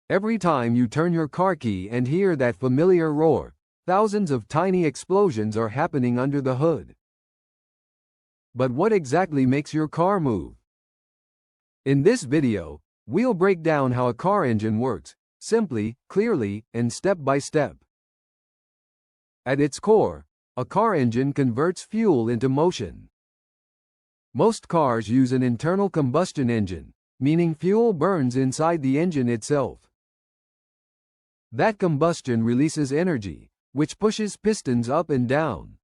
Every time you turn your car key and hear that familiar roar, thousands of tiny explosions are happening under the hood. But what exactly makes your car move? In this video, we'll break down how a car engine works, simply, clearly, and step by step. At its core, a car engine converts fuel into motion. Most cars use an internal combustion engine, meaning fuel burns inside the engine itself. That combustion releases energy, which pushes pistons up and down.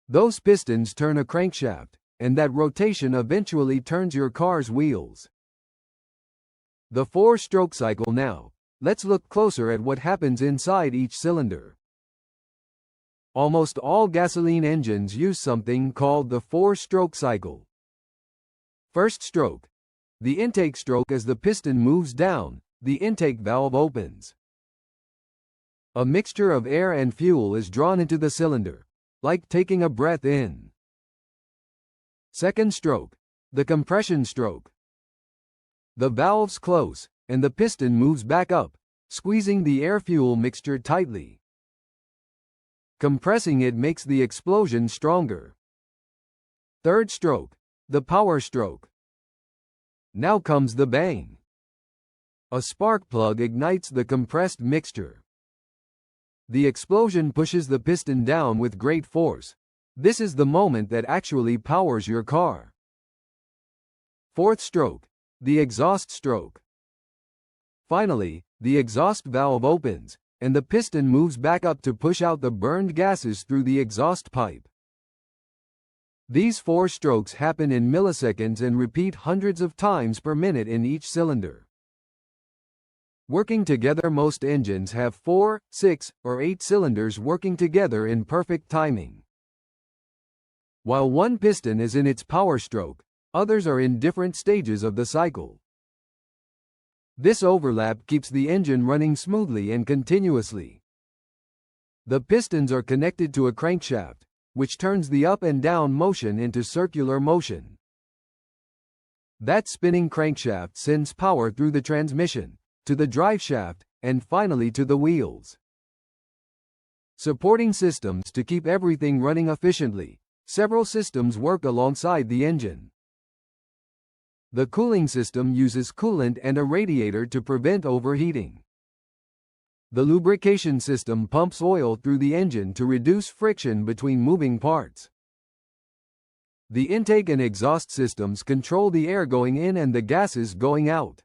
Those pistons turn a crankshaft, and that rotation eventually turns your car's wheels. The four-stroke cycle now. Let's look closer at what happens inside each cylinder. Almost all gasoline engines use something called the four-stroke cycle. First stroke. The intake stroke. As the piston moves down, the intake valve opens. A mixture of air and fuel is drawn into the cylinder, like taking a breath in. Second stroke. The compression stroke. The valves close, and the piston moves back up, squeezing the air-fuel mixture tightly. Compressing it makes the explosion stronger. Third stroke. The power stroke. Now comes the bang. A spark plug ignites the compressed mixture. The explosion pushes the piston down with great force. This is the moment that actually powers your car. Fourth stroke. The exhaust stroke. Finally, the exhaust valve opens, and the piston moves back up to push out the burned gases through the exhaust pipe. These four strokes happen in milliseconds and repeat hundreds of times per minute in each cylinder. Working together, most engines have 4, 6, or 8 cylinders working together in perfect timing. While one piston is in its power stroke, others are in different stages of the cycle. This overlap keeps the engine running smoothly and continuously. The pistons are connected to a crankshaft, which turns the up and down motion into circular motion. That spinning crankshaft sends power through the transmission, to the driveshaft, and finally to the wheels. Supporting systems. To keep everything running efficiently, several systems work alongside the engine. The cooling system uses coolant and a radiator to prevent overheating. The lubrication system pumps oil through the engine to reduce friction between moving parts. The intake and exhaust systems control the air going in and the gases going out.